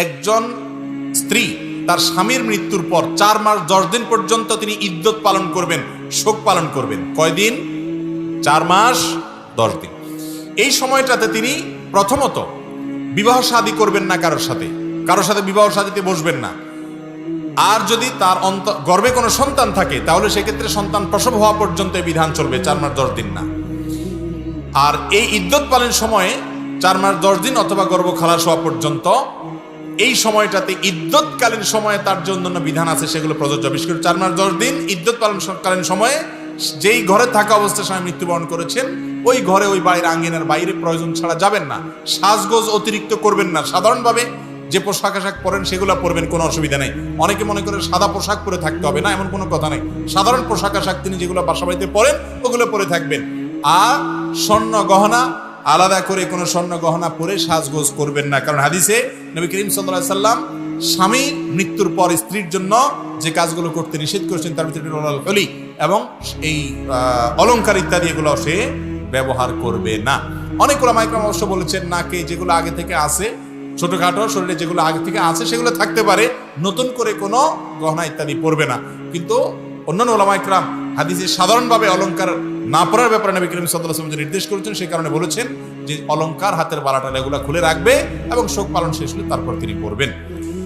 একজন স্ত্রী তার স্বামীর মৃত্যুর পর 4 মাস 10 দিন পর্যন্ত তিনি ইদ্যত পালন করবেন, শোক পালন করবেন। কয়দিন? 4 মাস 10 দিন। এই সময়টাতে তিনি প্রথমত বিবাহ শাদী করবেন না, কারোর সাথে বিবাহ শাদীতে বসবেন না। আর যদি তার গর্ভে কোনো সন্তান থাকে তাহলে সেক্ষেত্রে সন্তান প্রসব হওয়া পর্যন্ত এই বিধান চলবে, 4 মাস 10 দিন না। আর এই ইদ্যত পালনের সময়ে 4 মাস 10 দিন অথবা গর্ভ খালাস হওয়া পর্যন্ত, এই সময়টাতে ইদ্যতকালীন সময়ে তার জন্য বিধান আছে, সেগুলো প্রযোজ্য। বিশেষ করে 4 মাস 10 দিন ইদ্যত পালনকালীন সময়ে যেই ঘরে থাকা অবস্থায় স্বামী মৃত্যুবরণ করেছেন, ওই ঘরে, ওই বাড়ির আঙ্গিনার বাইরে প্রয়োজন ছাড়া যাবেন না। সাজগোজ অতিরিক্ত করবেন না। সাধারণভাবে যে পোশাক আশাক পরেন সেগুলো পরবেন, কোনো অসুবিধা নেই। অনেকে মনে করে সাদা পোশাক পরে থাকতে হবে, না, এমন কোনো কথা নেই। সাধারণ পোশাক আশাক তিনি যেগুলো বাসা বাড়িতে পরেন ওগুলো পরে থাকবেন। আর স্বর্ণ গহনা, আলাদা করে কোনো স্বর্ণ গহনা পরে সাজগোজ করবেন না। কারণ হাদিসে নবী করিম সাল্লাল্লাহু আলাইহি সাল্লাম স্বামী মৃত্যুর পর স্ত্রীর জন্য যে কাজগুলো করতে নিষেধ করেছেন তার ভিতরে হলি এবং এই অলংকার ইত্যাদি এগুলো সে ব্যবহার করবে না। অনেক ওলামা ইকরাম অবশ্য বলেছেন নাকে যেগুলো আগে থেকে আছে, ছোটখাটো শরীরে যেগুলো আগে থেকে আছে সেগুলো থাকতে পারে, নতুন করে কোনো গহনা ইত্যাদি পরবে না। কিন্তু অন্যান্য ওলামা ইকরাম হাদিসে সাধারণভাবে অলংকার না পরার ব্যাপারে নবী করিম সাল্লাল্লাহু আলাইহি ওয়াসাল্লাম নির্দেশ করেছেন। সেই কারণে বলেছেন যে অলংকার, হাতের বালাটা এগুলো খুলে রাখবে এবং শোক পালন শেষ হলে তারপর তিনি পরবেন।